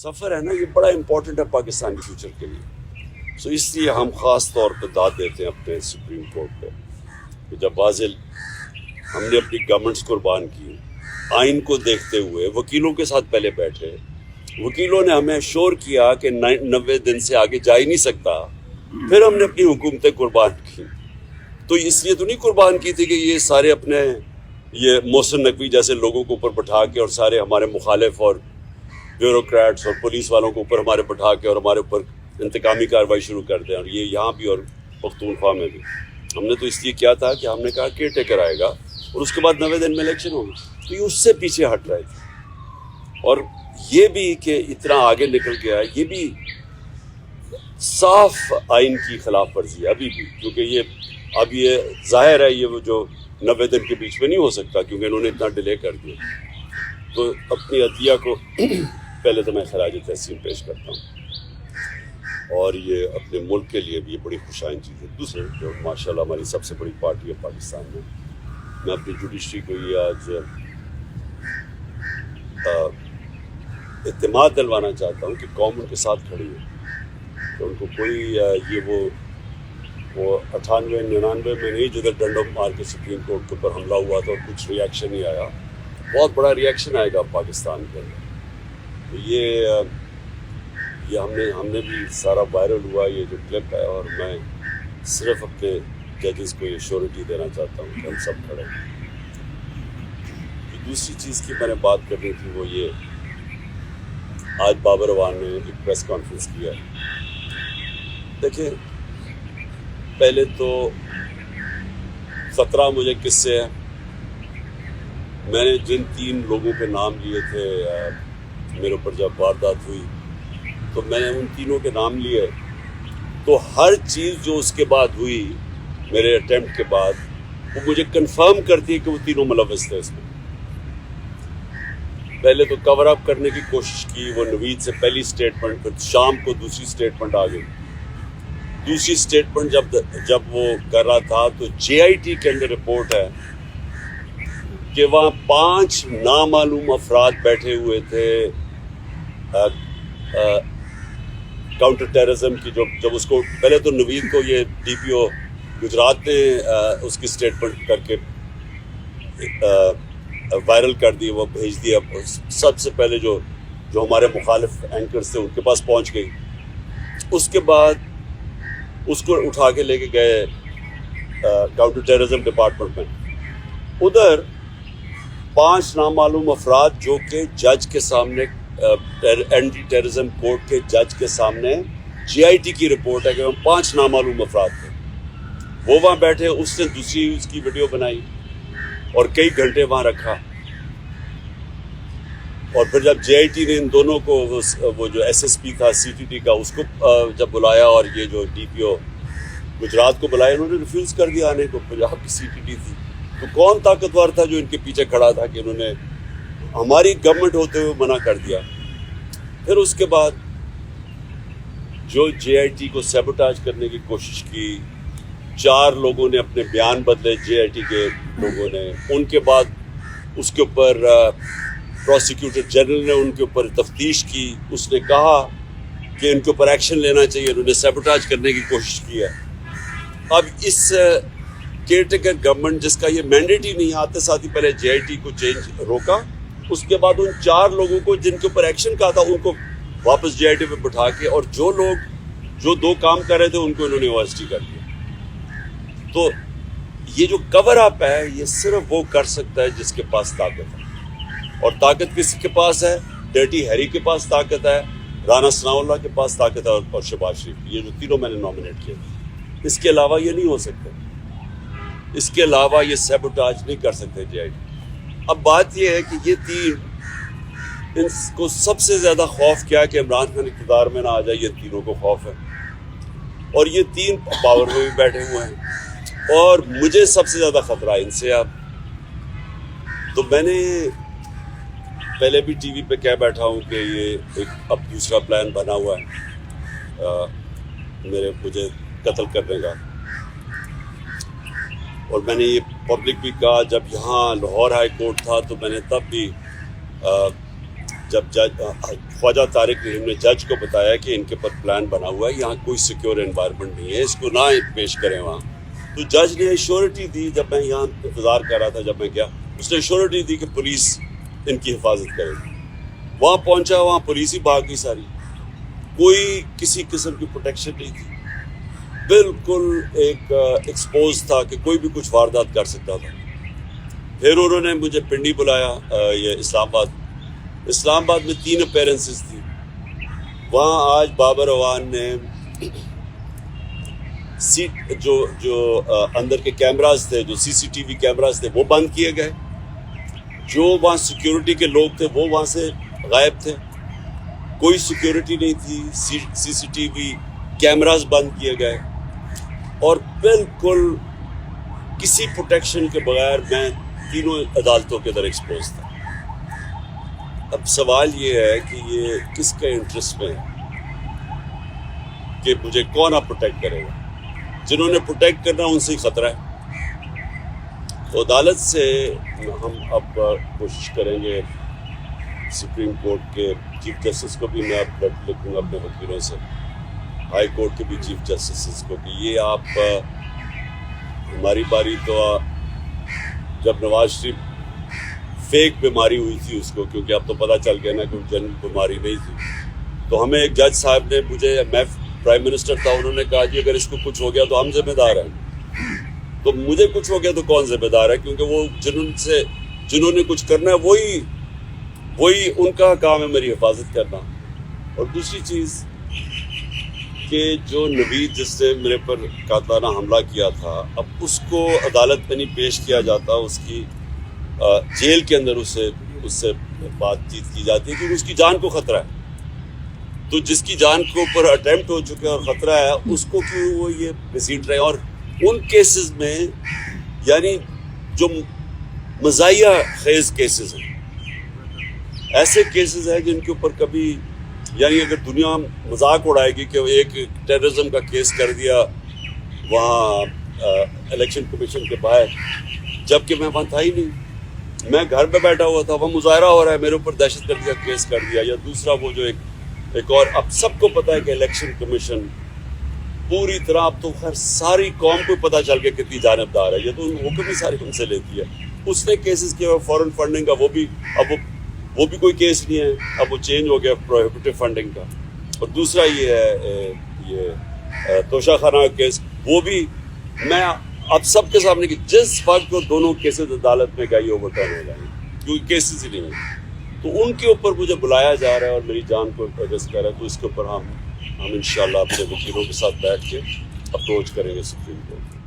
سفر ہے نا یہ بڑا امپورٹنٹ ہے پاکستان کے فیوچر کے لیے. سو اس لیے ہم خاص طور پہ داد دیتے ہیں اپنے سپریم کورٹ پہ کہ جب واضح ہم نے اپنی گورنمنٹس قربان کی آئین کو دیکھتے ہوئے وکیلوں کے ساتھ پہلے بیٹھے. وکیلوں نے ہمیں شور کیا کہ 90 دن سے آگے جا ہی نہیں سکتا. پھر ہم نے اپنی حکومتیں قربان کی. تو اس لیے تو نہیں قربان کی تھی کہ یہ سارے اپنے یہ محسن نقوی جیسے لوگوں کو اوپر بٹھا کے اور سارے ہمارے مخالف اور بیوروکریٹس اور پولیس والوں کو اوپر ہمارے بٹھا کے اور ہمارے اوپر انتقامی کارروائی شروع کر دیں. اور یہ یہاں بھی اور پختونخوا میں بھی ہم نے تو اس لیے کیا تھا کہ ہم نے کہا کیئر ٹیکر آئے گا اور اس کے بعد 90 دن میں الیکشن ہوگی. تو یہ اس سے پیچھے ہٹ رہے تھے. اور یہ بھی کہ اتنا آگے نکل گیا یہ بھی صاف آئین کی خلاف ورزی ہے ابھی بھی, کیونکہ یہ اب یہ ظاہر ہے یہ وہ جو 90 دن کے بیچ میں نہیں ہو سکتا کیونکہ انہوں نے اتنا ڈیلے کر دیا. تو اپنی عدلیہ کو پہلے تو میں خراج تحسین پیش کرتا ہوں اور یہ اپنے ملک کے لیے بھی یہ بڑی خوشائن چیز ہے. دوسرے جو ماشاء اللہ ہماری سب سے بڑی پارٹی ہے پاکستان میں اپنی جوڈیشری کو یہ آج اعتماد دلوانا چاہتا ہوں کہ قوم ان کے ساتھ کھڑی ہے. کہ ان کو کوئی یہ وہ 98-99 میں نہیں جدھر ڈنڈوں مار کے سپریم کورٹ کے اوپر حملہ ہوا تھا اور کچھ ریئیکشن نہیں آیا. بہت بڑا ریئیکشن آئے گا پاکستان کے اندر. تو یہ ہم نے بھی سارا وائرل ہوا یہ جو کلپ ہے, اور میں صرف اپنے ججز کو یہ شیورٹی دینا چاہتا ہوں کہ ہم سب کھڑے ہیں. دوسری چیز کی میں نے بات کرنی تھی وہ یہ آج بابر اعوان نے ایک پریس کانفرنس کیا ہے. دیکھیں پہلے تو خطرہ مجھے کس سے ہے, میں نے جن 3 لوگوں کے نام لیے تھے میرے اوپر جب واردات ہوئی تو میں نے ان تینوں کے نام لیے. تو ہر چیز جو اس کے بعد ہوئی میرے اٹیمپٹ کے بعد وہ مجھے کنفرم کرتی ہے کہ وہ تینوں ملوث تھے اس میں. پہلے تو کور اپ کرنے کی کوشش کی, وہ نوید سے پہلی سٹیٹمنٹ, پھر شام کو دوسری سٹیٹمنٹ آ گئی. دوسری سٹیٹمنٹ جب وہ کر رہا تھا تو JIT کے اندر رپورٹ ہے کہ وہاں 5 نامعلوم افراد بیٹھے ہوئے تھے کاؤنٹر ٹیررزم کی. جب اس کو پہلے تو نوید کو یہ DPO گجرات نے اس کی سٹیٹمنٹ کر کے وائرل کر دی, وہ بھیج دیا. سب سے پہلے جو ہمارے مخالف اینکرز تھے ان کے پاس پہنچ گئی. اس کے بعد اس کو اٹھا کے لے کے گئے کاؤنٹر ٹیررزم ڈپارٹمنٹ میں. ادھر 5 نامعلوم افراد جو کہ جج کے سامنے اینٹی ٹیررزم کورٹ کے جج کے سامنے JIT کی رپورٹ ہے کہ وہ 5 نامعلوم افراد تھے. وہ وہاں بیٹھے, اس نے دوسری اس کی ویڈیو بنائی اور کئی گھنٹے وہاں رکھا. اور پھر جب JIT نے ان دونوں کو وہ جو SSP تھا CTT کا اس کو جب بلایا اور یہ جو DPO گجرات کو بلایا, انہوں نے ریفیوز کر دیا آنے کو. پنجاب کی CTT تھی تو کون طاقتور تھا جو ان کے پیچھے کھڑا تھا کہ انہوں نے ہماری گورنمنٹ ہوتے ہوئے منع کر دیا. پھر اس کے بعد جو JIT کو سیبوٹاج کرنے کی کوشش کی, 4 لوگوں نے اپنے بیان بدلے JIT کے لوگوں نے. ان کے بعد اس کے اوپر پروسیکیوٹر جنرل نے ان کے اوپر تفتیش کی. اس نے کہا کہ ان کے اوپر ایکشن لینا چاہیے, انہوں نے سیبوٹاج کرنے کی کوشش کی ہے. اب اس کیئر ٹیکر گورنمنٹ جس کا یہ مینڈیٹ ہی نہیں آتے ساتھ ہی پہلے JIT کو چینج روکا. اس کے بعد ان 4 لوگوں کو جن کے اوپر ایکشن کہا تھا ان کو واپس JIT پہ بٹھا کے, اور جو لوگ جو 2 کام کر رہے تھے ان کو انہوں نے OST کر دیا. تو یہ جو کور اپ ہے یہ صرف وہ کر سکتا ہے جس کے پاس طاقت ہے. اور طاقت کس کے پاس ہے؟ ڈرٹی ہیری کے پاس طاقت ہے, رانا ثناء اللہ کے پاس طاقت ہے, اور شہباز شریف. یہ جو تینوں میں نے نامنیٹ کیے. اس کے علاوہ یہ نہیں ہو سکتے. اس کے علاوہ یہ سیبوٹاج نہیں کر سکتے JIT. اب بات یہ ہے کہ یہ 3 ان کو سب سے زیادہ خوف کیا کہ عمران خان اقتدار میں نہ آ جائے, یہ تینوں کو خوف ہے. اور یہ 3 پاور میں بھی بیٹھے ہوئے ہیں اور مجھے سب سے زیادہ خطرہ ان سے. تو میں نے پہلے بھی ٹی وی پہ کہہ بیٹھا ہوں کہ یہ ایک اب دوسرا پلان بنا ہوا ہے مجھے قتل کرنے کا. اور میں نے یہ پبلک بھی کہا, جب یہاں لاہور ہائی کورٹ تھا تو میں نے تب بھی جب خواجہ طارق رحیم نے جج کو بتایا کہ ان کے پر پلان بنا ہوا ہے, یہاں کوئی سیکیور انوائرمنٹ نہیں ہے, اس کو نہ پیش کریں وہاں, تو جج نے ایشورٹی دی. جب میں یہاں انتظار کر رہا تھا, جب میں گیا, اس نے ایشورٹی دی کہ پولیس ان کی حفاظت کرے گی. وہاں پہنچا, وہاں پولیس ہی بھاگ گئی ساری, کوئی کسی قسم کی پروٹیکشن نہیں تھی, بالکل ایک ایکسپوز تھا کہ کوئی بھی کچھ واردات کر سکتا تھا. پھر انہوں نے مجھے پنڈی بلایا, یہ اسلام آباد میں 3 اپیرنسز تھی. وہاں آج بابر اعوان نے جو اندر کے کیمراز تھے, جو سی سی ٹی وی کیمراز تھے, وہ بند کیے گئے. جو وہاں سیکیورٹی کے لوگ تھے وہ وہاں سے غائب تھے, کوئی سیکیورٹی نہیں تھی. سی سی ٹی وی کیمراز بند کیے گئے, اور بالکل کسی پروٹیکشن کے بغیر میں تینوں عدالتوں کے در ایکسپوز تھا. اب سوال یہ ہے کہ یہ کس کے انٹرسٹ میں ہے کہ مجھے کون آپ پروٹیکٹ کرے گا؟ جنہوں نے پروٹیکٹ کرنا ان سے ہی خطرہ ہے. تو عدالت سے ہم اب کوشش کریں گے, سپریم کورٹ کے چیف جسٹس کو بھی میں اب لکھوں گا اپنے وکیلوں سے, ہائی کورٹ کے بھی چیف جسٹس کو, کہ یہ آپ ہماری باری تو جب نواز شریف فیک بیماری ہوئی تھی اس کو, کیونکہ اب تو پتہ چل گیا نا کہ جنرل بیماری نہیں تھی, تو ہمیں ایک جج صاحب نے میں پرائم منسٹر تھا, انہوں نے کہا کہ اگر اس کو کچھ ہو گیا تو ہم ذمہ دار ہیں. تو مجھے کچھ ہو گیا تو کون ذمہ دار ہے, کیونکہ وہ جنہوں نے کچھ کرنا ہے وہی ان کا کام ہے میری حفاظت کرنا. اور دوسری چیز کہ جو نوید جس نے میرے پر قاتلانہ حملہ کیا تھا, اب اس کو عدالت میں نہیں پیش کیا جاتا, اس کی جیل کے اندر اس سے بات چیت کی جاتی ہے کیونکہ اس کی جان کو خطرہ ہے. تو جس کی جان کے اوپر اٹیمپٹ ہو چکے اور خطرہ ہے, اس کو کیوں وہ یہ گھسیٹ رہے ہیں. اور ان کیسز میں یعنی جو مزاحیہ خیز کیسز ہیں, ایسے کیسز ہیں جن کے اوپر کبھی یعنی اگر دنیا مذاق اڑائے گی کہ ایک ٹیررزم کا کیس کر دیا وہاں الیکشن کمیشن کے باہر, جبکہ میں وہاں تھا ہی نہیں, میں گھر پہ بیٹھا ہوا تھا, وہ مظاہرہ ہو رہا ہے, میرے اوپر دہشت گردی کا کیس کر دیا. یا دوسرا وہ جو ایک اور, اب سب کو پتہ ہے کہ الیکشن کمیشن پوری طرح, اب تو خیر ساری قوم کو پتہ چل گیا کتنی جانبدار ہے, یہ تو حکم ہی ساری ان سے لیتی ہے. اس نے کیسز کیا فورن فنڈنگ کا, وہ بھی کوئی کیس نہیں ہے, اب وہ چینج ہو گیا پروہیبٹیو فنڈنگ کا. اور دوسرا یہ ہے یہ توشہ خانہ کا کیس, وہ بھی میں اب سب کے سامنے کہ جس وقت وہ دونوں کیسز عدالت میں گئی اوور ٹرن ہو جائیں, کیونکہ کیسز ہی نہیں ہیں, تو ان کے اوپر مجھے بلایا جا رہا ہے اور میری جان کو رسک کر رہا ہے. تو اس کے اوپر ہم انشاءاللہ اپنے وکیلوں کے ساتھ بیٹھ کے اپروچ کریں گے سپریم کورٹ.